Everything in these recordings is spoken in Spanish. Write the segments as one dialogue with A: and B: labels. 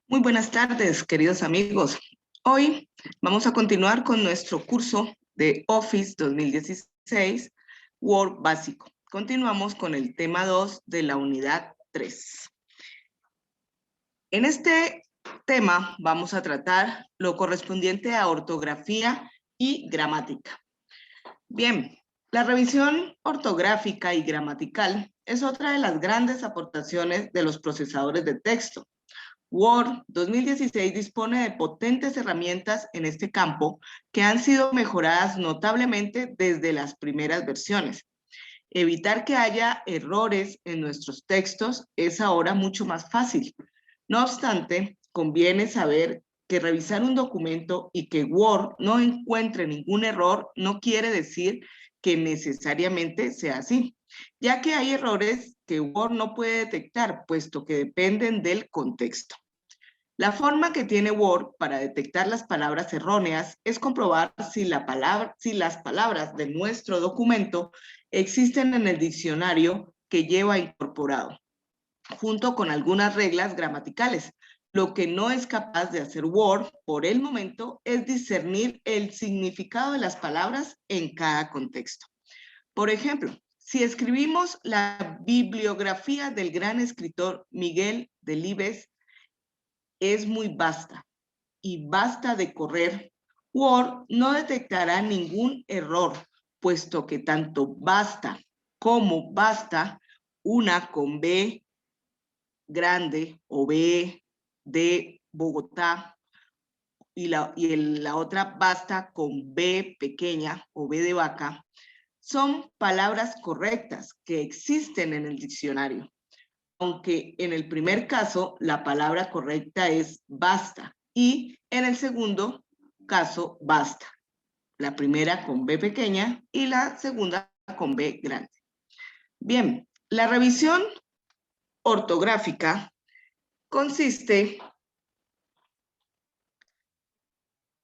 A: Muy buenas tardes, queridos amigos. Hoy vamos a continuar con nuestro curso de Office 2016, Word básico. Continuamos con el tema 2 de la unidad 3. En este tema vamos a tratar lo correspondiente a ortografía y gramática. Bien, la revisión ortográfica y gramatical es otra de las grandes aportaciones de los procesadores de texto. Word 2016 dispone de potentes herramientas en este campo que han sido mejoradas notablemente desde las primeras versiones. Evitar que haya errores en nuestros textos es ahora mucho más fácil. No obstante, conviene saber que revisar un documento y que Word no encuentre ningún error no quiere decir que necesariamente sea así, ya que hay errores que Word no puede detectar, puesto que dependen del contexto. La forma que tiene Word para detectar las palabras erróneas es comprobar si las palabras de nuestro documento existen en el diccionario que lleva incorporado, junto con algunas reglas gramaticales. Lo que no es capaz de hacer Word por el momento es discernir el significado de las palabras en cada contexto. Por ejemplo, si escribimos la bibliografía del gran escritor Miguel Delibes, es muy vasta y basta de correr, Word no detectará ningún error, puesto que tanto basta como basta, una con B grande o B de Bogotá y la otra basta con B pequeña o B de vaca, son palabras correctas que existen en el diccionario. Aunque en el primer caso la palabra correcta es basta y en el segundo caso basta. La primera con B pequeña y la segunda con B grande. Bien, la revisión ortográfica consiste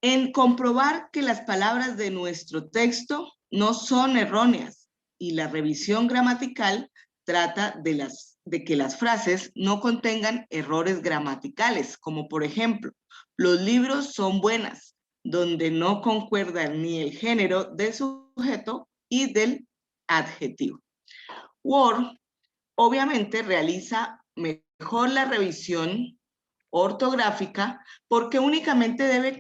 A: en comprobar que las palabras de nuestro texto no son erróneas y la revisión gramatical trata de que las frases no contengan errores gramaticales, como por ejemplo, los libros son buenas, donde no concuerdan ni el género del sujeto y del adjetivo. Word obviamente realiza mejor la revisión ortográfica porque únicamente debe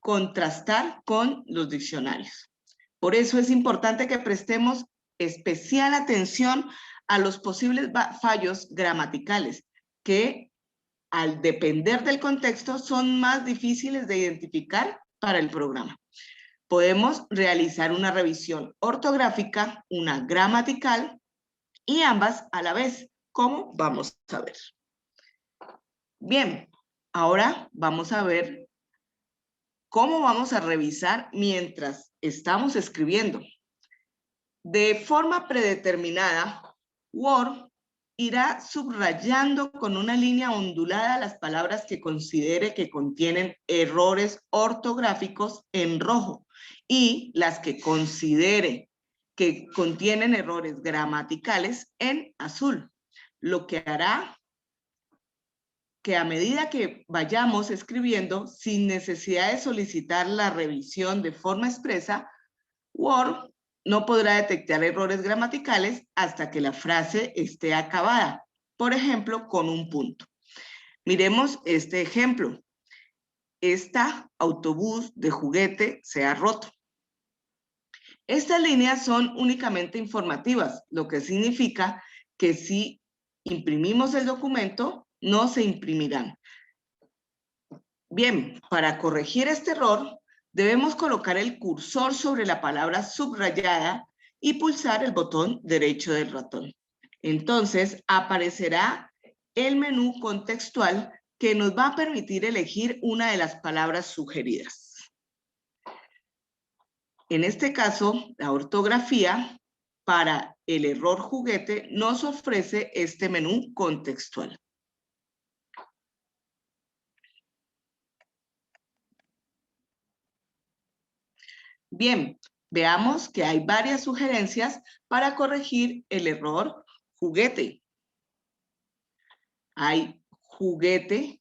A: contrastar con los diccionarios. Por eso es importante que prestemos especial atención a los posibles fallos gramaticales que, al depender del contexto, son más difíciles de identificar para el programa. Podemos realizar una revisión ortográfica, una gramatical y ambas a la vez. ¿Cómo? Vamos a ver. Bien, ahora vamos a ver cómo vamos a revisar mientras estamos escribiendo. De forma predeterminada, Word irá subrayando con una línea ondulada las palabras que considere que contienen errores ortográficos en rojo y las que considere que contienen errores gramaticales en azul, lo que hará que a medida que vayamos escribiendo, sin necesidad de solicitar la revisión de forma expresa, Word no podrá detectar errores gramaticales hasta que la frase esté acabada, por ejemplo, con un punto. Miremos este ejemplo. Esta autobús de juguete se ha roto. Estas líneas son únicamente informativas, lo que significa que si imprimimos el documento, no se imprimirán. Bien, para corregir este error, debemos colocar el cursor sobre la palabra subrayada y pulsar el botón derecho del ratón. Entonces, aparecerá el menú contextual que nos va a permitir elegir una de las palabras sugeridas. En este caso, la ortografía para el error juguete nos ofrece este menú contextual. Bien, veamos que hay varias sugerencias para corregir el error juguete. Hay juguete,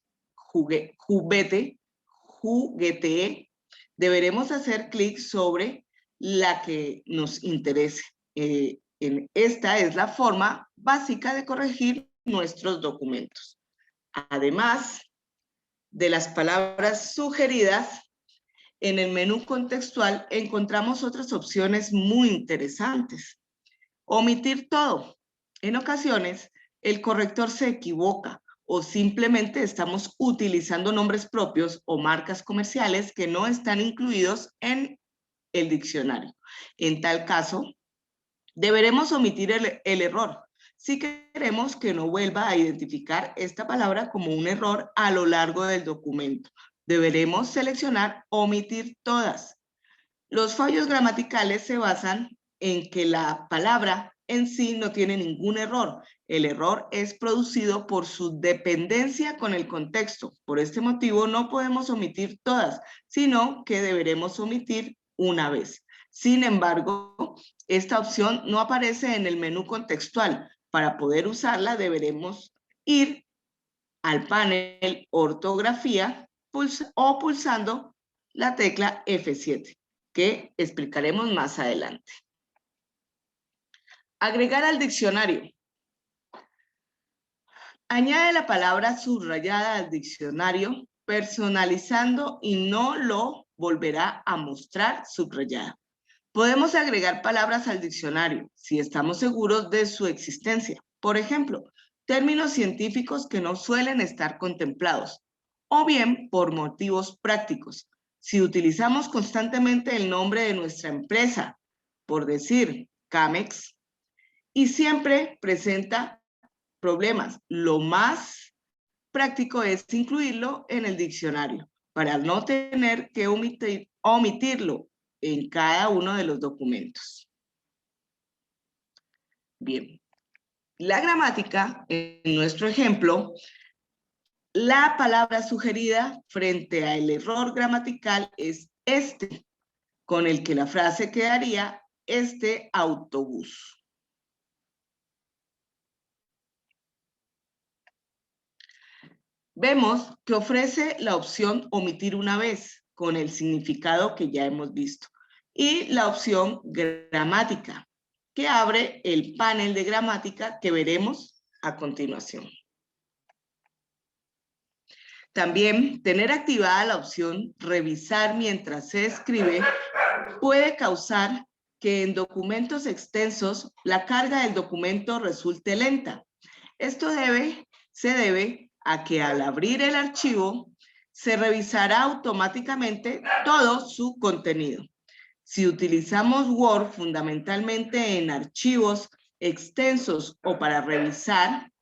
A: juguetee, deberemos hacer clic sobre la que nos interese. Esta es la forma básica de corregir nuestros documentos. Además de las palabras sugeridas, en el menú contextual encontramos otras opciones muy interesantes. Omitir todo. En ocasiones, el corrector se equivoca o simplemente estamos utilizando nombres propios o marcas comerciales que no están incluidos en el diccionario. En tal caso, deberemos omitir el error si queremos que no vuelva a identificar esta palabra como un error a lo largo del documento. Deberemos seleccionar omitir todas. Los fallos gramaticales se basan en que la palabra en sí no tiene ningún error. El error es producido por su dependencia con el contexto. Por este motivo no podemos omitir todas, sino que deberemos omitir una vez. Sin embargo, esta opción no aparece en el menú contextual. Para poder usarla deberemos ir al panel ortografía o pulsando la tecla F7, que explicaremos más adelante. Agregar al diccionario. Añade la palabra subrayada al diccionario, personalizando y no lo volverá a mostrar subrayada. Podemos agregar palabras al diccionario si estamos seguros de su existencia. Por ejemplo, términos científicos que no suelen estar contemplados, o bien por motivos prácticos. Si utilizamos constantemente el nombre de nuestra empresa, por decir Camex, y siempre presenta problemas, lo más práctico es incluirlo en el diccionario para no tener que omitirlo en cada uno de los documentos. Bien, la gramática, en nuestro ejemplo, la palabra sugerida frente al error gramatical es este, con el que la frase quedaría este autobús. Vemos que ofrece la opción omitir una vez, con el significado que ya hemos visto, y la opción gramática, que abre el panel de gramática que veremos a continuación. También tener activada la opción revisar mientras se escribe puede causar que en documentos extensos la carga del documento resulte lenta. Esto se debe a que al abrir el archivo se revisará automáticamente todo su contenido. Si utilizamos Word fundamentalmente en archivos extensos o para revisar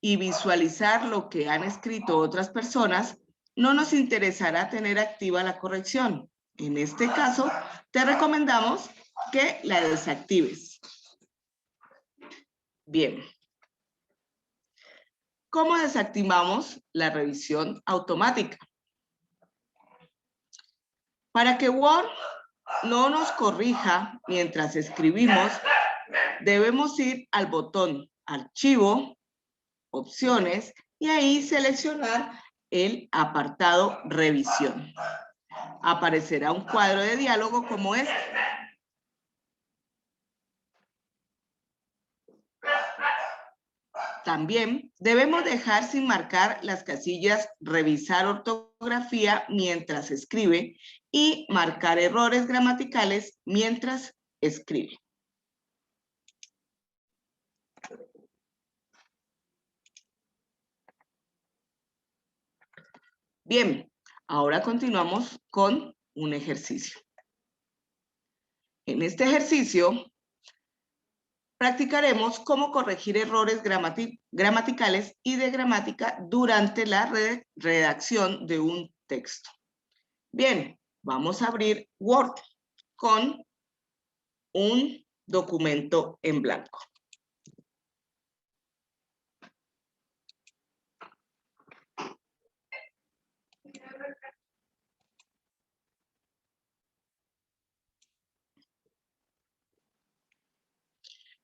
A: y visualizar lo que han escrito otras personas, no nos interesará tener activa la corrección. En este caso, te recomendamos que la desactives. Bien. ¿Cómo desactivamos la revisión automática? Para que Word no nos corrija mientras escribimos, debemos ir al botón Archivo, Opciones, y ahí seleccionar el apartado Revisión. Aparecerá un cuadro de diálogo como este. También debemos dejar sin marcar las casillas revisar ortografía mientras escribe y marcar errores gramaticales mientras escribe. Bien, ahora continuamos con un ejercicio. En este ejercicio practicaremos cómo corregir errores gramaticales y de gramática durante la redacción de un texto. Bien, vamos a abrir Word con un documento en blanco.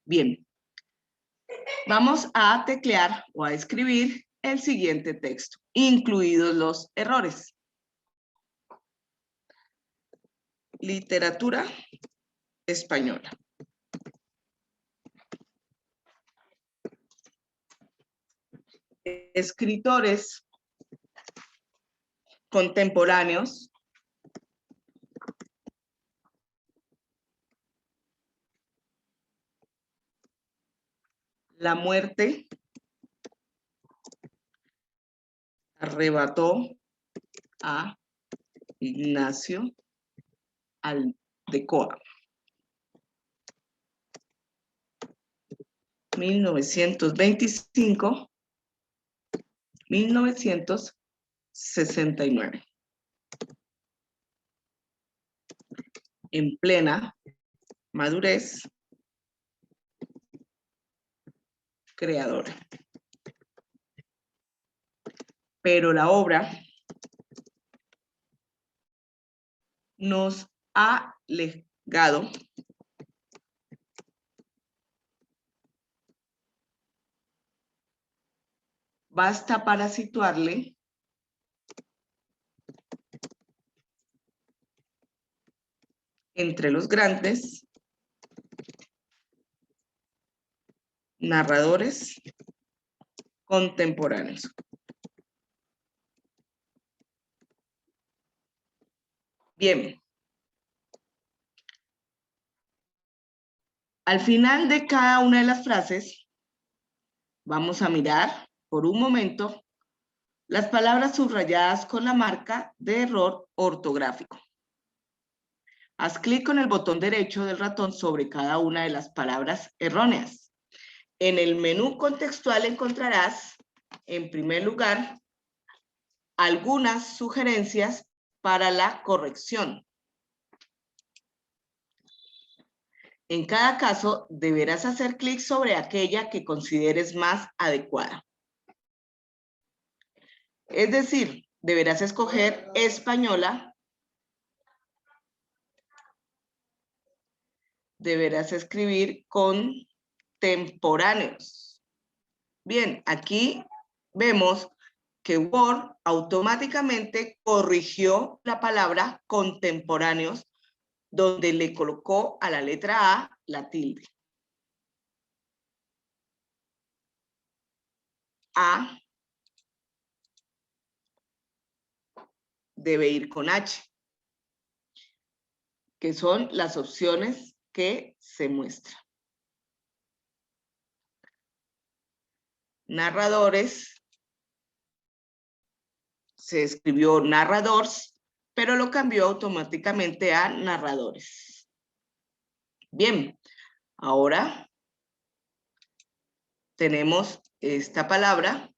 A: Bien, vamos a teclear o a escribir el siguiente texto, incluidos los errores. Literatura española. Escritores contemporáneos la muerte arrebató a Ignacio Aldecoa. 1925-1969. En plena madurez creadora. Pero la obra nos ha legado basta para situarle entre los grandes narradores contemporáneos. Bien. Al final de cada una de las frases, vamos a mirar por un momento las palabras subrayadas con la marca de error ortográfico. Haz clic con el botón derecho del ratón sobre cada una de las palabras erróneas. En el menú contextual encontrarás, en primer lugar, algunas sugerencias para la corrección. En cada caso, deberás hacer clic sobre aquella que consideres más adecuada. Es decir, deberás escoger española. Deberás escribir contemporáneos. Bien, aquí vemos que Word automáticamente corrigió la palabra contemporáneos, donde le colocó a la letra A la tilde. A debe ir con H, que son las opciones que se muestran. Narradores, se escribió narradors, pero lo cambió automáticamente a narradores. Bien, ahora tenemos esta palabra,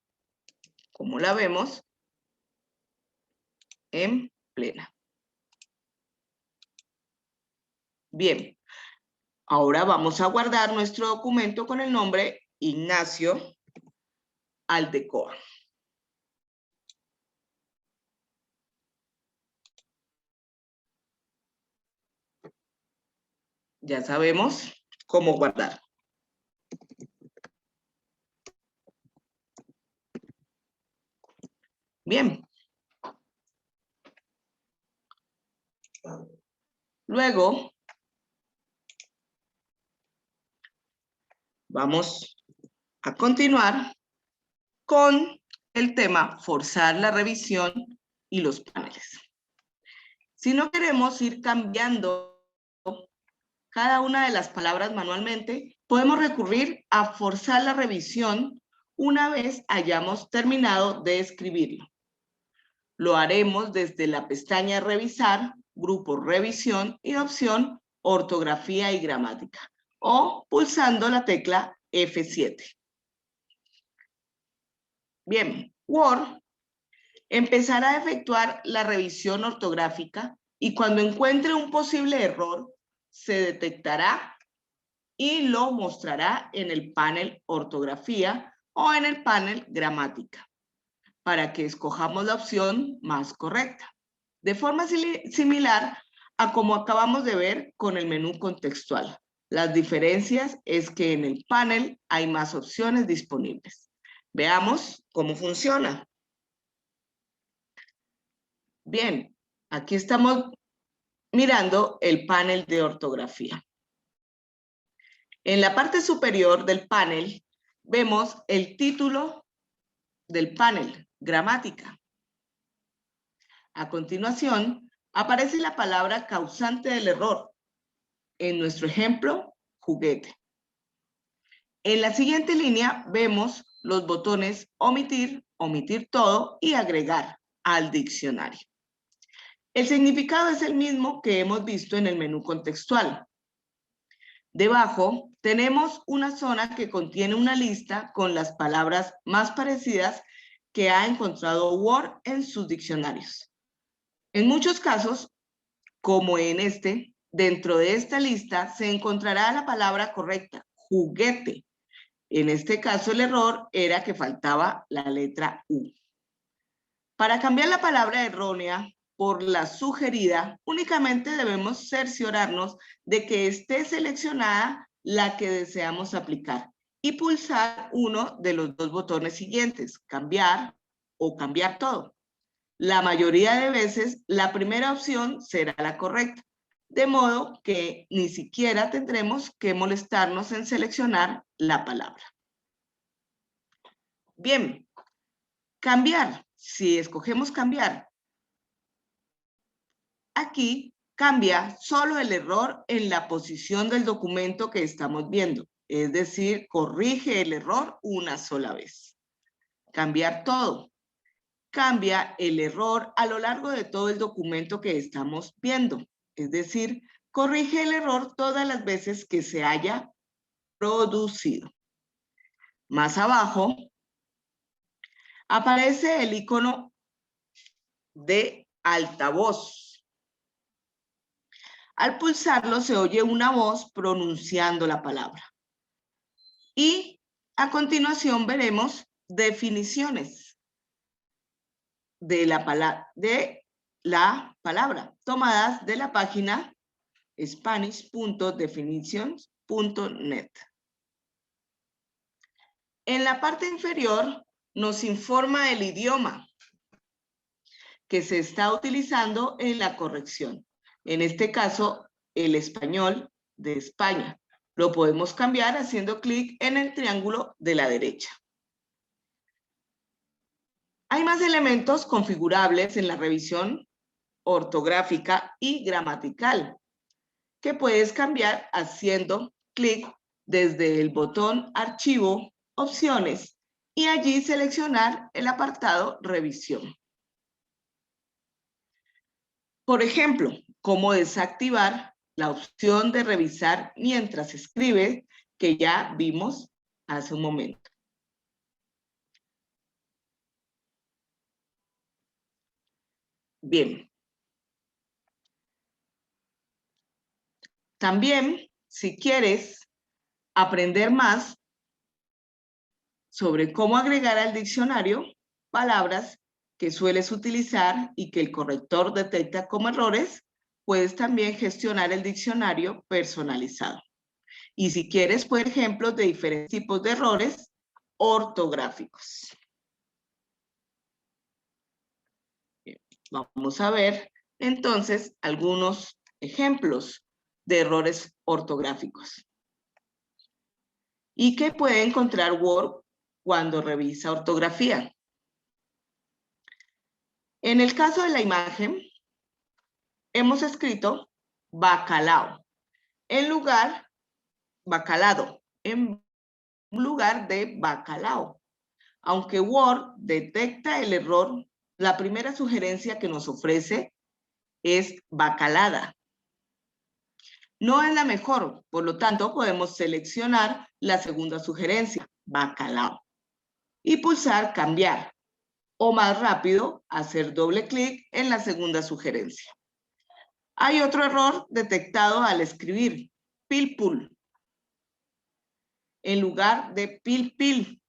A: como la vemos, en plena. Bien, ahora vamos a guardar nuestro documento con el nombre Ignacio Aldecoa. Ya sabemos cómo guardar. Bien. Luego, vamos a continuar con el tema forzar la revisión y los paneles. Si no queremos ir cambiando cada una de las palabras manualmente, podemos recurrir a forzar la revisión una vez hayamos terminado de escribirlo. Lo haremos desde la pestaña Revisar, grupo Revisión y opción Ortografía y Gramática, o pulsando la tecla F7. Bien, Word empezará a efectuar la revisión ortográfica y cuando encuentre un posible error, se detectará y lo mostrará en el panel Ortografía o en el panel Gramática, para que escojamos la opción más correcta. De forma similar a como acabamos de ver con el menú contextual. Las diferencias es que en el panel hay más opciones disponibles. Veamos cómo funciona. Bien, aquí estamos mirando el panel de ortografía. En la parte superior del panel vemos el título del panel, gramática. A continuación, aparece la palabra causante del error. En nuestro ejemplo, juguete. En la siguiente línea vemos los botones omitir, omitir todo y agregar al diccionario. El significado es el mismo que hemos visto en el menú contextual. Debajo tenemos una zona que contiene una lista con las palabras más parecidas que ha encontrado Word en sus diccionarios. En muchos casos, como en este, dentro de esta lista se encontrará la palabra correcta, juguete. En este caso el error era que faltaba la letra U. Para cambiar la palabra errónea por la sugerida, únicamente debemos cerciorarnos de que esté seleccionada la que deseamos aplicar y pulsar uno de los dos botones siguientes, cambiar o cambiar todo. La mayoría de veces, la primera opción será la correcta, de modo que ni siquiera tendremos que molestarnos en seleccionar la palabra. Bien, cambiar. Si escogemos cambiar, aquí cambia solo el error en la posición del documento que estamos viendo, es decir, corrige el error una sola vez. Cambiar todo. Cambia el error a lo largo de todo el documento que estamos viendo, es decir, corrige el error todas las veces que se haya producido. Más abajo aparece el icono de altavoz. Al pulsarlo se oye una voz pronunciando la palabra. Y a continuación veremos definiciones de la palabra tomadas de la página spanish.definitions.net. En la parte inferior nos informa el idioma que se está utilizando en la corrección. En este caso, el español de España. Lo podemos cambiar haciendo clic en el triángulo de la derecha. Hay más elementos configurables en la revisión ortográfica y gramatical que puedes cambiar haciendo clic desde el botón Archivo, Opciones y allí seleccionar el apartado Revisión. Por ejemplo, cómo desactivar la opción de revisar mientras escribe que ya vimos hace un momento. Bien. También, si quieres aprender más sobre cómo agregar al diccionario palabras que sueles utilizar y que el corrector detecta como errores, puedes también gestionar el diccionario personalizado. Y si quieres, por ejemplo, de diferentes tipos de errores ortográficos. Bien, vamos a ver entonces algunos ejemplos de errores ortográficos. ¿Y qué puede encontrar Word cuando revisa ortografía? En el caso de la imagen, hemos escrito bacalao en lugar, bacalado, en lugar de bacalao. Aunque Word detecta el error, la primera sugerencia que nos ofrece es bacalada. No es la mejor, por lo tanto podemos seleccionar la segunda sugerencia, bacalao, y pulsar cambiar. O más rápido, hacer doble clic en la segunda sugerencia. Hay otro error detectado al escribir, pilpul, en lugar de pilpil.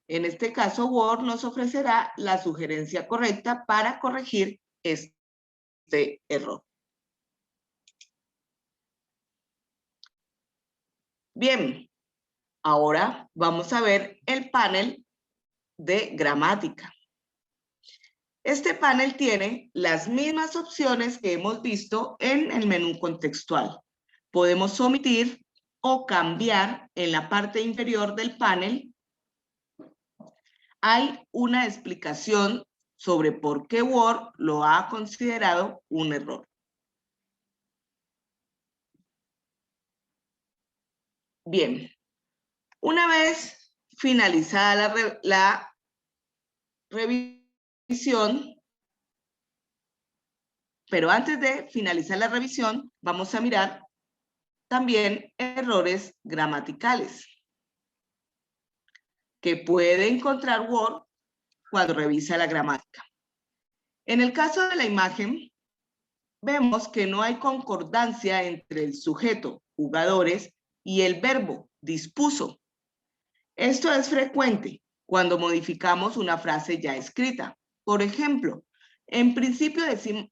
A: En este caso, Word nos ofrecerá la sugerencia correcta para corregir este error. Bien, ahora vamos a ver el panel de gramática. Este panel tiene las mismas opciones que hemos visto en el menú contextual. Podemos omitir o cambiar en la parte inferior del panel. Hay una explicación sobre por qué Word lo ha considerado un error. Bien, una vez finalizada la revisión, pero antes de finalizar la revisión, vamos a mirar también errores gramaticales que puede encontrar Word cuando revisa la gramática. En el caso de la imagen, vemos que no hay concordancia entre el sujeto, jugadores, y el verbo, dispuso. Esto es frecuente cuando modificamos una frase ya escrita. Por ejemplo, en principio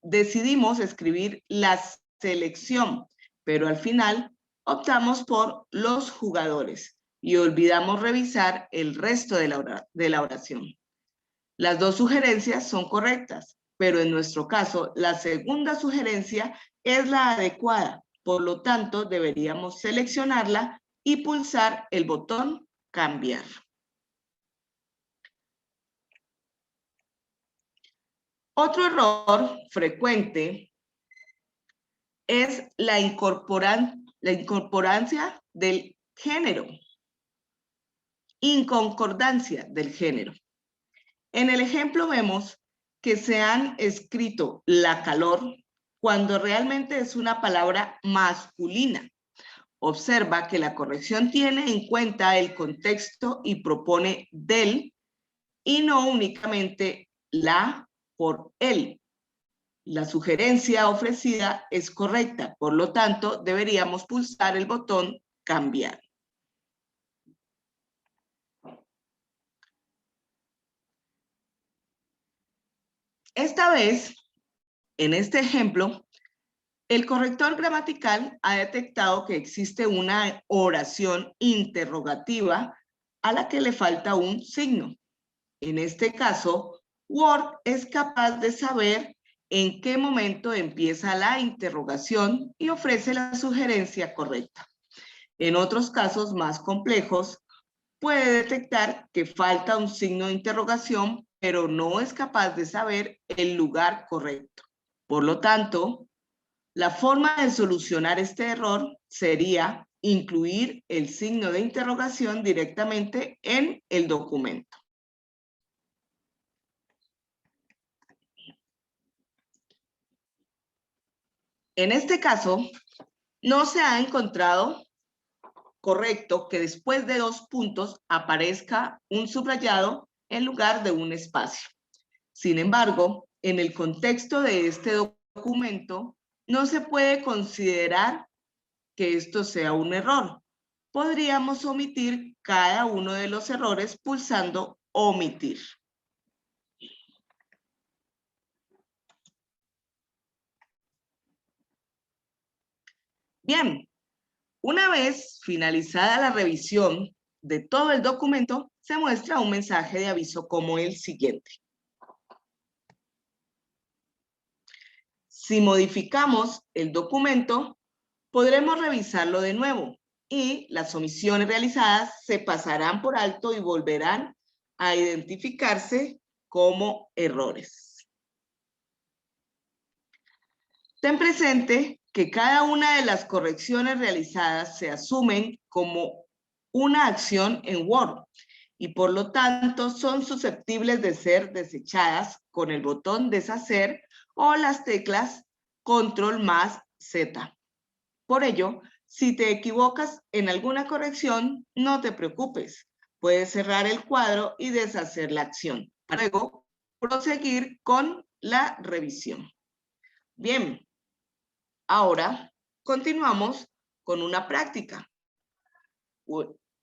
A: decidimos escribir la selección, pero al final optamos por los jugadores y olvidamos revisar el resto de la oración. Las dos sugerencias son correctas, pero en nuestro caso, la segunda sugerencia es la adecuada. Por lo tanto, deberíamos seleccionarla y pulsar el botón cambiar. Otro error frecuente es la incorporancia del género. Inconcordancia del género. En el ejemplo vemos que se han escrito la calor cuando realmente es una palabra masculina. Observa que la corrección tiene en cuenta el contexto y propone del y no únicamente la por él. La sugerencia ofrecida es correcta, por lo tanto, deberíamos pulsar el botón cambiar. Esta vez, en este ejemplo, el corrector gramatical ha detectado que existe una oración interrogativa a la que le falta un signo. En este caso, Word es capaz de saber en qué momento empieza la interrogación y ofrece la sugerencia correcta. En otros casos más complejos, puede detectar que falta un signo de interrogación, pero no es capaz de saber el lugar correcto. Por lo tanto, la forma de solucionar este error sería incluir el signo de interrogación directamente en el documento. En este caso, no se ha encontrado correcto que después de 2 puntos aparezca un subrayado en lugar de un espacio. Sin embargo, en el contexto de este documento, no se puede considerar que esto sea un error. Podríamos omitir cada uno de los errores pulsando omitir. Bien, una vez finalizada la revisión de todo el documento, se muestra un mensaje de aviso como el siguiente. Si modificamos el documento, podremos revisarlo de nuevo y las omisiones realizadas se pasarán por alto y volverán a identificarse como errores. Ten presente que cada una de las correcciones realizadas se asumen como una acción en Word y por lo tanto son susceptibles de ser desechadas con el botón deshacer o las teclas Control más Z. Por ello, si te equivocas en alguna corrección, no te preocupes. Puedes cerrar el cuadro y deshacer la acción. Para luego proseguir con la revisión. Bien, ahora continuamos con una práctica.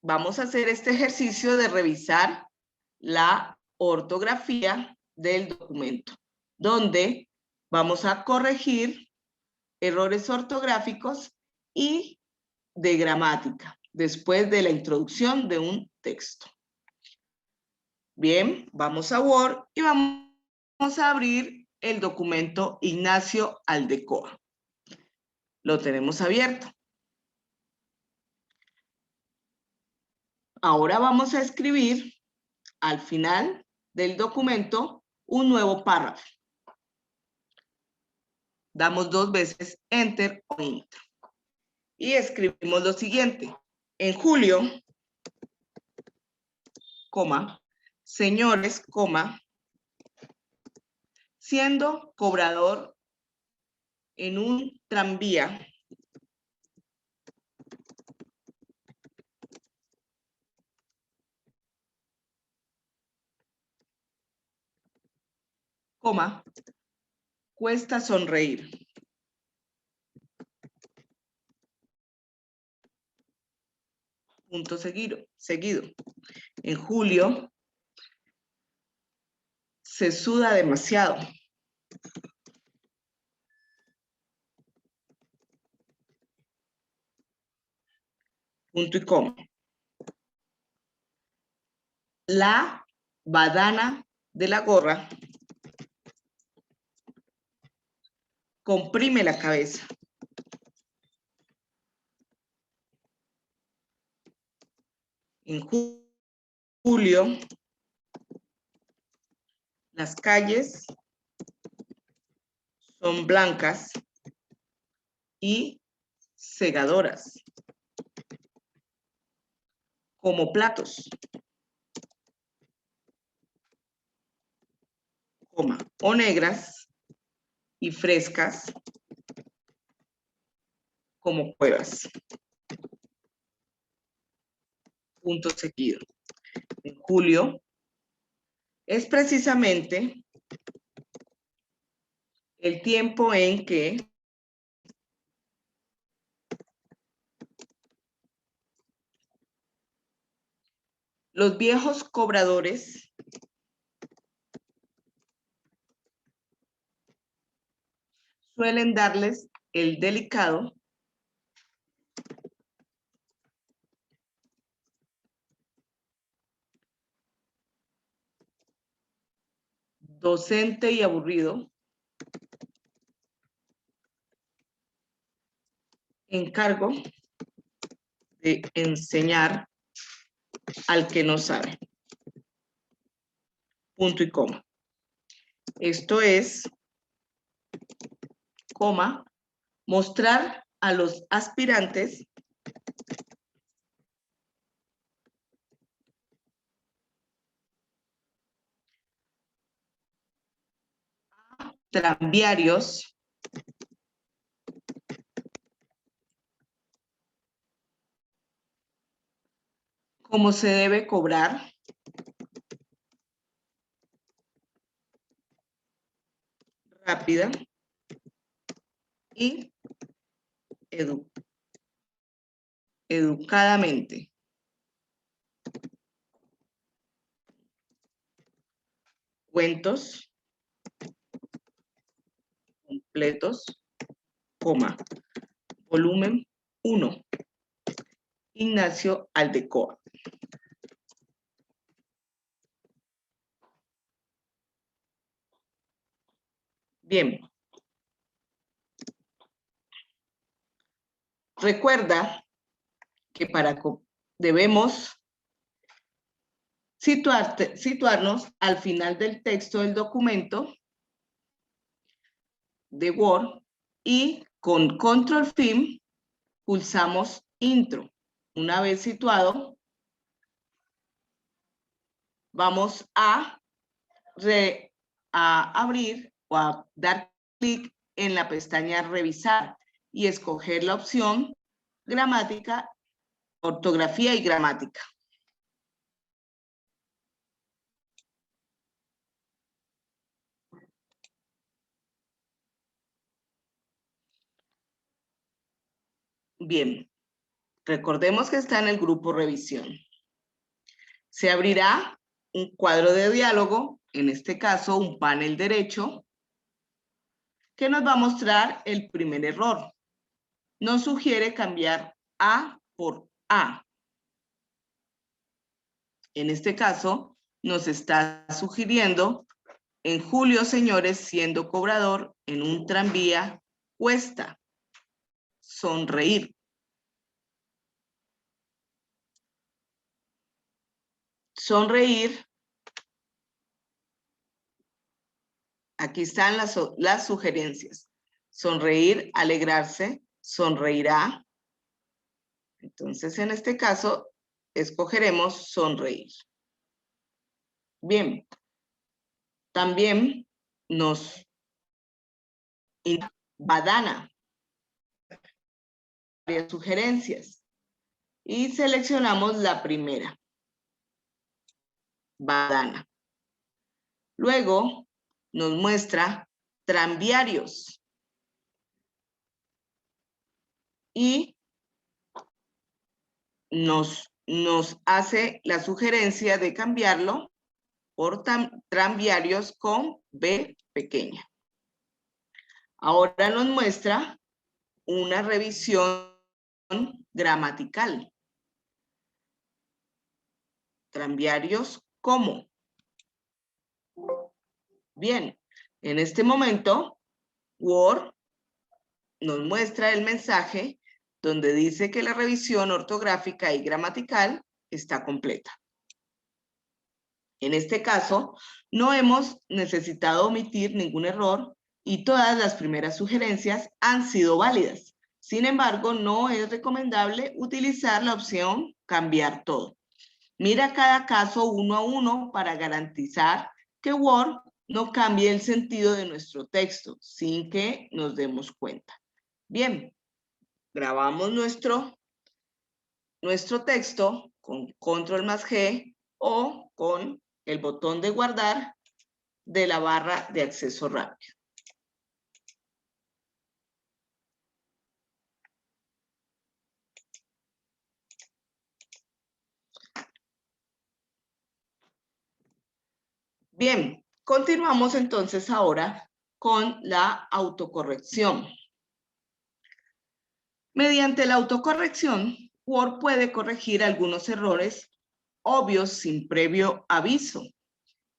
A: Vamos a hacer este ejercicio de revisar la ortografía del documento, donde vamos a corregir errores ortográficos y de gramática, después de la introducción de un texto. Bien, vamos a Word y vamos a abrir el documento Ignacio Aldecoa. Lo tenemos abierto. Ahora vamos a escribir al final del documento un nuevo párrafo. Damos 2 veces Enter o Intro. Y escribimos lo siguiente. En julio, coma, señores, coma, siendo cobrador en un tranvía, coma, cuesta sonreír. Punto seguido. En julio, se suda demasiado. Punto y coma. La badana de la gorra comprime la cabeza. En julio, las calles son blancas y segadoras, como platos, coma, o negras y frescas, como cuevas. Punto seguido. En julio es precisamente el tiempo en que los viejos cobradores suelen darles el delicado docente y aburrido encargo de enseñar al que no sabe. Punto y coma. Esto es, coma, mostrar a los aspirantes tranviarios cómo se debe cobrar rápida y educadamente. Cuentos completos, coma, volumen 1. Ignacio Aldecoa. Bien. Recuerda que debemos situarnos al final del texto del documento de Word y con Control Film pulsamos Intro. Una vez situado, vamos a abrir o a dar clic en la pestaña Revisar y escoger la opción Gramática, Ortografía y Gramática. Bien, recordemos que está en el grupo Revisión. Se abrirá un cuadro de diálogo, en este caso un panel derecho, que nos va a mostrar el primer error. Nos sugiere cambiar A por A. En este caso, nos está sugiriendo: en julio, señores, siendo cobrador en un tranvía, cuesta sonreír. Sonreír. Aquí están las sugerencias. Sonreír, alegrarse, sonreirá. Entonces, en este caso, escogeremos sonreír. Bien. También nos badana. Varias sugerencias. Y seleccionamos la primera. Badana. Luego nos muestra tranviarios. Y nos hace la sugerencia de cambiarlo por tranviarios con B pequeña. Ahora nos muestra una revisión gramatical. Tranviarios, ¿cómo? Bien, en este momento, Word nos muestra el mensaje donde dice que la revisión ortográfica y gramatical está completa. En este caso, no hemos necesitado omitir ningún error y todas las primeras sugerencias han sido válidas. Sin embargo, no es recomendable utilizar la opción cambiar todo. Mira cada caso uno a uno para garantizar que Word no cambie el sentido de nuestro texto sin que nos demos cuenta. Bien, grabamos nuestro texto con control más G o con el botón de guardar de la barra de acceso rápido. Bien, continuamos entonces ahora con la autocorrección. Mediante la autocorrección, Word puede corregir algunos errores obvios sin previo aviso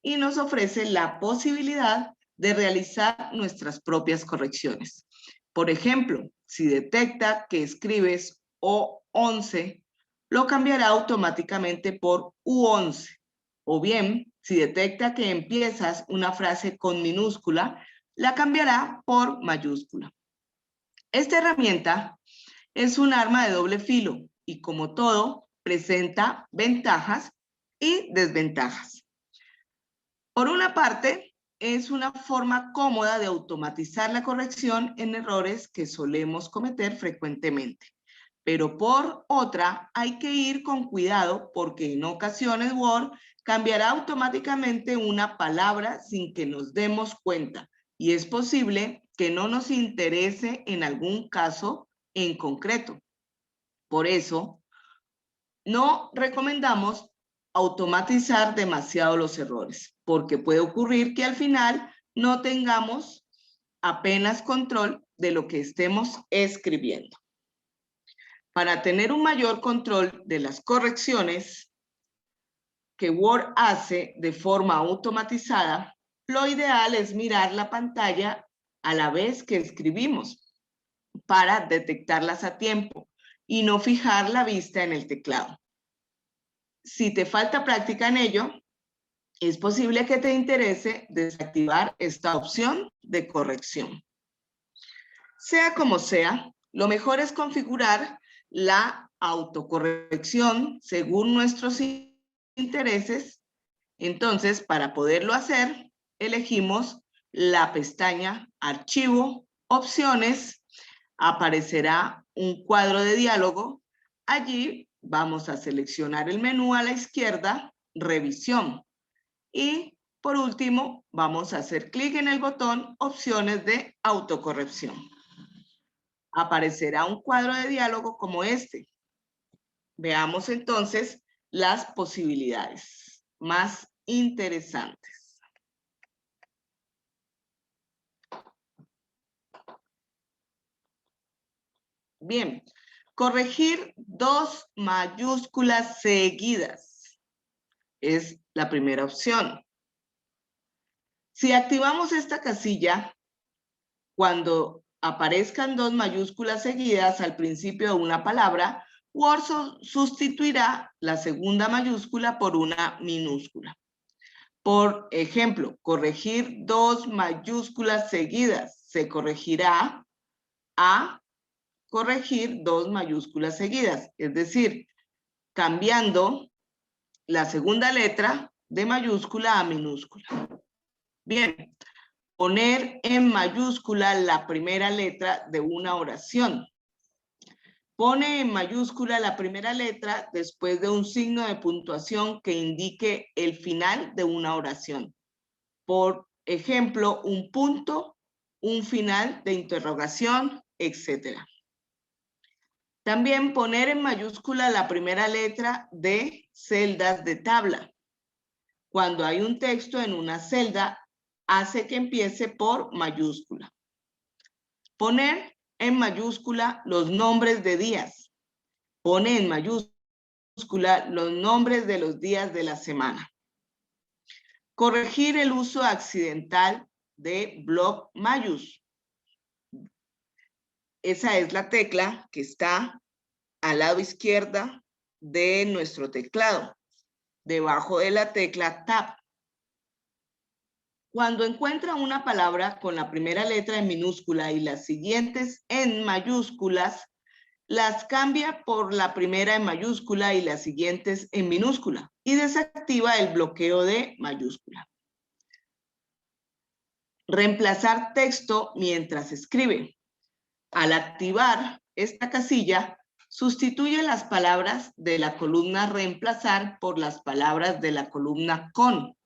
A: y nos ofrece la posibilidad de realizar nuestras propias correcciones. Por ejemplo, si detecta que escribes O11, lo cambiará automáticamente por U11. O bien, si detecta que empiezas una frase con minúscula, la cambiará por mayúscula. Esta herramienta es un arma de doble filo y, como todo, presenta ventajas y desventajas. Por una parte, es una forma cómoda de automatizar la corrección en errores que solemos cometer frecuentemente. Pero por otra, hay que ir con cuidado porque en ocasiones Word cambiará automáticamente una palabra sin que nos demos cuenta y es posible que no nos interese en algún caso en concreto. Por eso, no recomendamos automatizar demasiado los errores, porque puede ocurrir que al final no tengamos apenas control de lo que estemos escribiendo. Para tener un mayor control de las correcciones que Word hace de forma automatizada, lo ideal es mirar la pantalla a la vez que escribimos para detectarlas a tiempo y no fijar la vista en el teclado. Si te falta práctica en ello, es posible que te interese desactivar esta opción de corrección. Sea como sea, lo mejor es configurar la autocorrección según nuestros intereses. Entonces, para poderlo hacer, elegimos la pestaña Archivo, Opciones. Aparecerá un cuadro de diálogo. Allí vamos a seleccionar el menú a la izquierda, Revisión. Y por último, vamos a hacer clic en el botón Opciones de autocorrección. Aparecerá un cuadro de diálogo como este. Veamos entonces las posibilidades más interesantes. Bien, corregir 2 mayúsculas seguidas. es la primera opción. Si activamos esta casilla, cuando aparezcan dos mayúsculas seguidas al principio de una palabra, Word sustituirá la segunda mayúscula por una minúscula. Por ejemplo, corregir dos mayúsculas seguidas se corregirá a corregir dos mayúsculas seguidas, es decir, cambiando la segunda letra de mayúscula a minúscula. Bien, poner en mayúscula la primera letra de una oración. Pone en mayúscula la primera letra después de un signo de puntuación que indique el final de una oración. Por ejemplo, un punto, un final de interrogación, etc. También poner en mayúscula la primera letra de celdas de tabla. Cuando hay un texto en una celda, hace que empiece por mayúscula. Poner en mayúscula los nombres de días. Pone en mayúscula los nombres de los días de la semana. Corregir el uso accidental de bloc mayús. Esa es la tecla que está al lado izquierda de nuestro teclado, debajo de la tecla Tab. Cuando encuentra una palabra con la primera letra en minúscula y las siguientes en mayúsculas, las cambia por la primera en mayúscula y las siguientes en minúscula y desactiva el bloqueo de mayúscula. Reemplazar texto mientras escribe. Al activar esta casilla, sustituye las palabras de la columna reemplazar por las palabras de la columna con.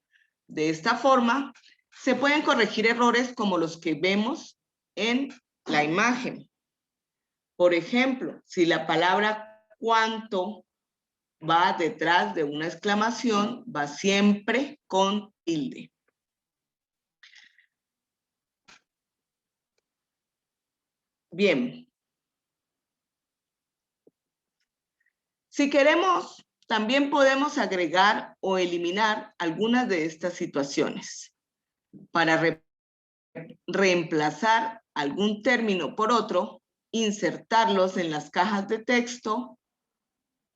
A: De esta forma, se pueden corregir errores como los que vemos en la imagen. Por ejemplo, si la palabra cuánto va detrás de una exclamación, va siempre con tilde. Bien. Si queremos, también podemos agregar o eliminar algunas de estas situaciones. Para reemplazar algún término por otro, insertarlos en las cajas de texto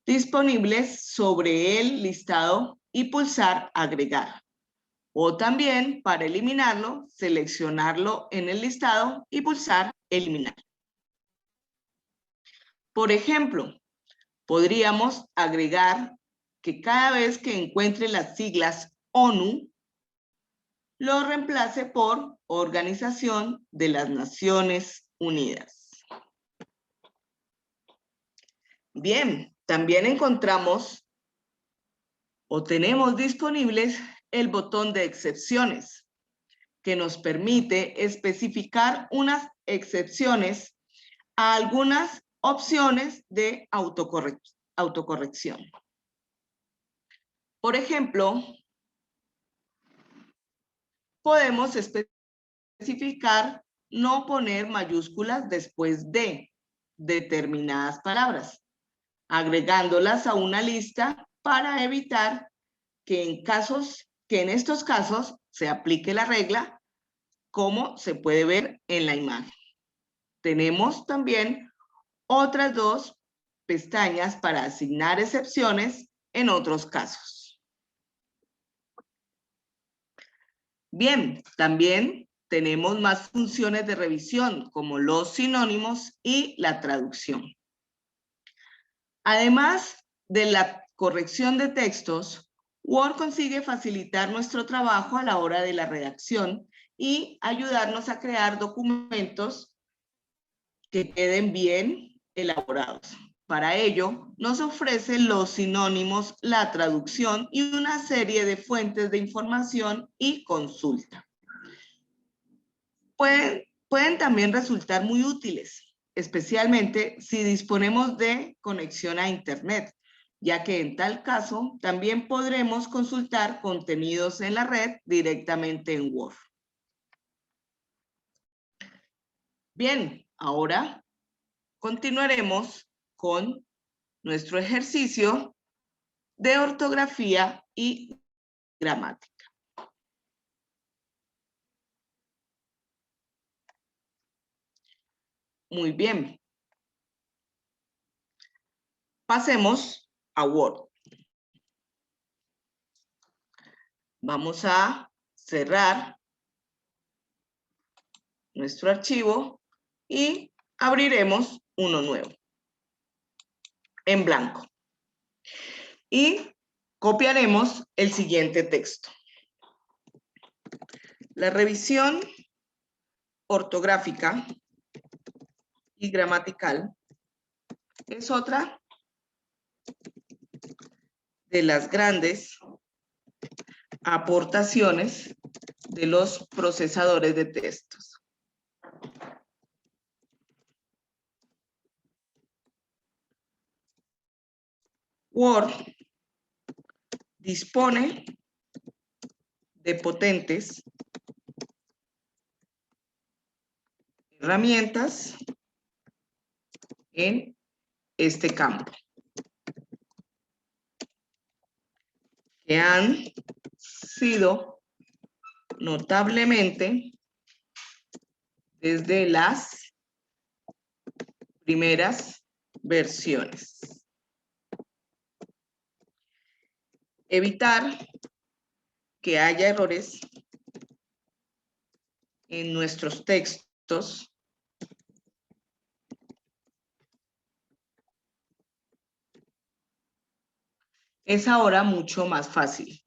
A: disponibles sobre el listado y pulsar agregar. O también, para eliminarlo, seleccionarlo en el listado y pulsar eliminar. Por ejemplo, podríamos agregar que cada vez que encuentre las siglas ONU, lo reemplace por Organización de las Naciones Unidas. Bien, también encontramos o tenemos disponibles el botón de excepciones, que nos permite especificar unas excepciones a algunas opciones de autocorrección. Por ejemplo, podemos especificar no poner mayúsculas después de determinadas palabras, agregándolas a una lista para evitar que en estos casos se aplique la regla, como se puede ver en la imagen. Tenemos también otras dos pestañas para asignar excepciones en otros casos. Bien, también tenemos más funciones de revisión, como los sinónimos y la traducción. Además de la corrección de textos, Word consigue facilitar nuestro trabajo a la hora de la redacción y ayudarnos a crear documentos que queden bien elaborados. Para ello, nos ofrece los sinónimos, la traducción y una serie de fuentes de información y consulta. Pueden también resultar muy útiles, especialmente si disponemos de conexión a Internet, ya que en tal caso también podremos consultar contenidos en la red directamente en Word. Bien, ahora continuaremos con nuestro ejercicio de ortografía y gramática. Muy bien. Pasemos a Word. Vamos a cerrar nuestro archivo y abriremos uno nuevo en blanco. Y copiaremos el siguiente texto. La revisión ortográfica y gramatical es otra de las grandes aportaciones de los procesadores de textos. Word dispone de potentes herramientas en este campo, que han sido notablemente desde las primeras versiones. Evitar que haya errores en nuestros textos es ahora mucho más fácil.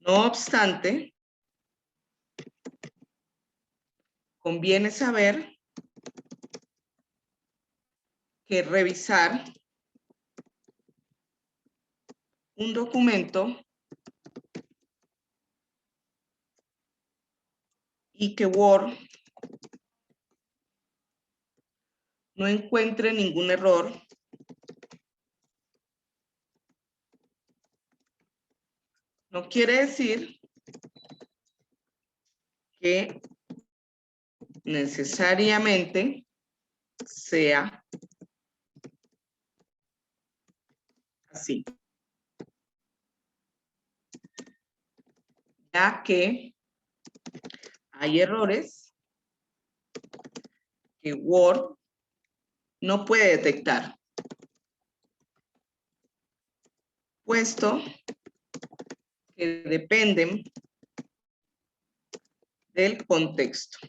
A: No obstante, conviene saber que revisar un documento y que Word no encuentre ningún error no quiere decir que necesariamente sea así, ya que hay errores que Word no puede detectar, puesto que dependen del contexto.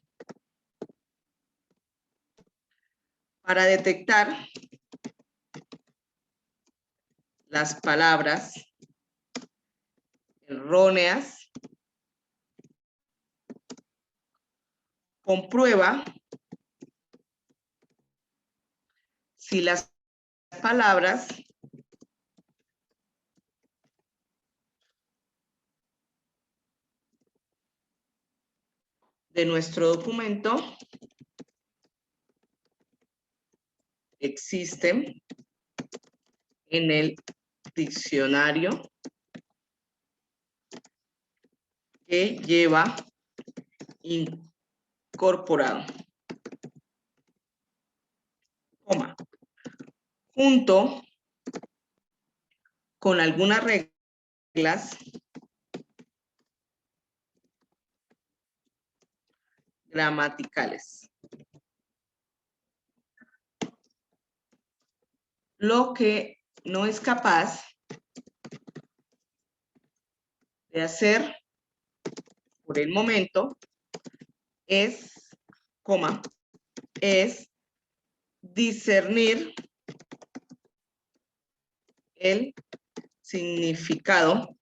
A: Para detectar las palabras erróneas, comprueba si las palabras de nuestro documento existen en el diccionario que lleva incorporado, coma, junto con algunas reglas gramaticales. Lo que no es capaz de hacer por el momento es, coma, es discernir el significado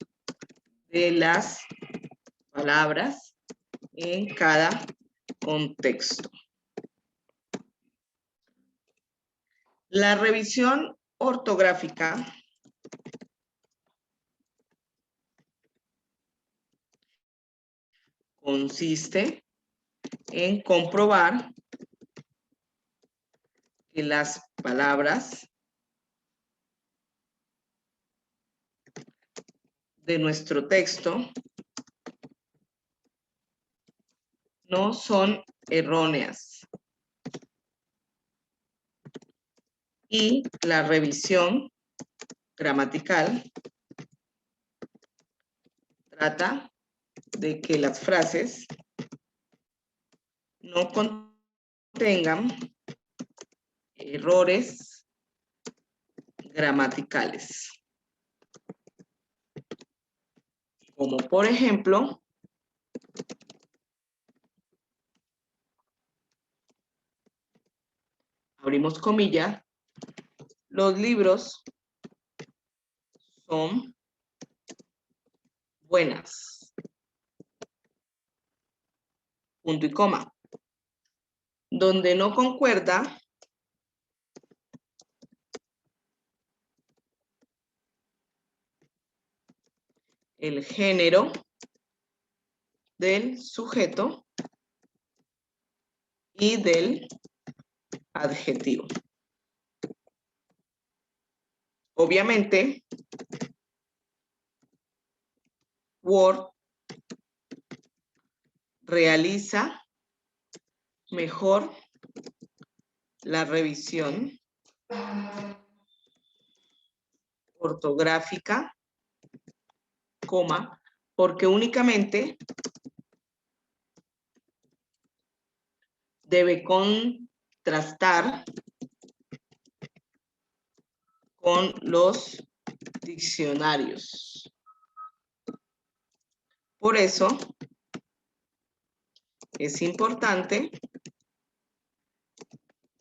A: de las palabras en cada contexto. La revisión ortográfica consiste en comprobar que las palabras de nuestro texto no son erróneas Y la revisión gramatical trata de que las frases no contengan errores gramaticales. Como por ejemplo, abrimos comilla, los libros son buenas. Punto y coma. Donde no concuerda el género del sujeto y del adjetivo. Obviamente, Word realiza mejor la revisión ortográfica, coma, porque únicamente debe contrastar con los diccionarios. Por eso es importante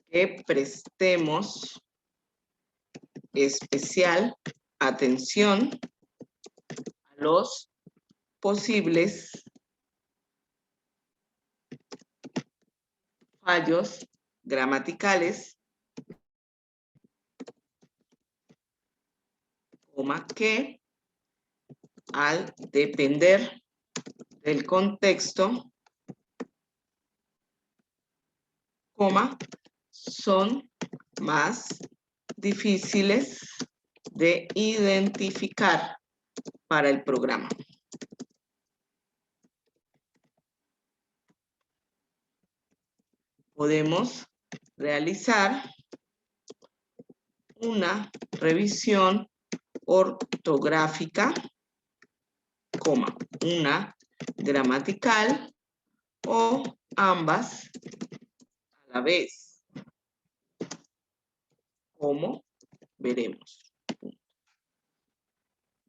A: que prestemos especial atención a los posibles fallos gramaticales, coma, que al depender del contexto, coma, son más difíciles de identificar para el programa. Podemos realizar una revisión ortográfica, coma, una gramatical o ambas a la vez, como veremos.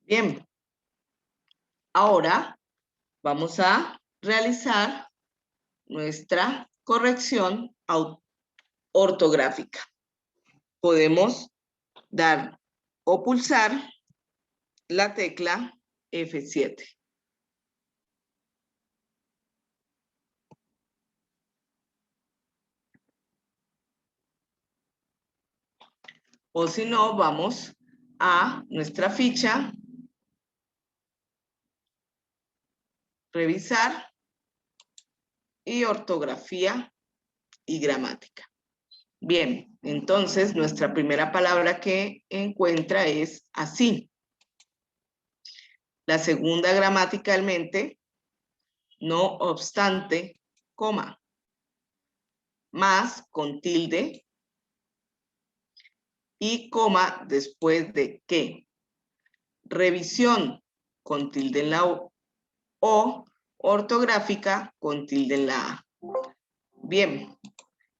A: Bien, ahora vamos a realizar nuestra corrección ortográfica. Podemos dar o pulsar la tecla F7. O si no, vamos a nuestra ficha, revisar y ortografía y gramática. Bien, entonces nuestra primera palabra que encuentra es así. La segunda gramaticalmente, no obstante, coma, más con tilde y coma después de que. Revisión con tilde en la O, ortográfica con tilde en la A. Bien,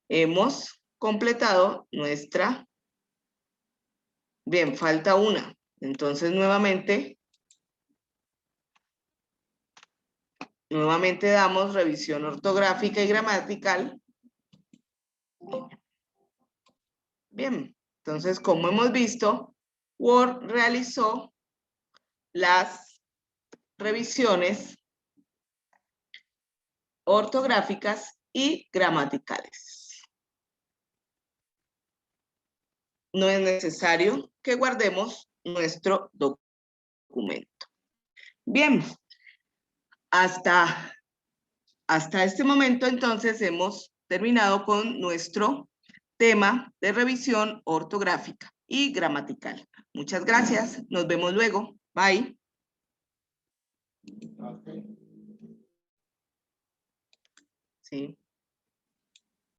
A: hemos completado nuestra. Bien, falta una. Entonces, nuevamente damos revisión ortográfica y gramatical. Bien, entonces, como hemos visto, Word realizó las revisiones ortográficas y gramaticales. No es necesario que guardemos nuestro documento. Bien, hasta este momento entonces hemos terminado con nuestro tema de revisión ortográfica y gramatical. Muchas gracias, nos vemos luego. Bye. Sí.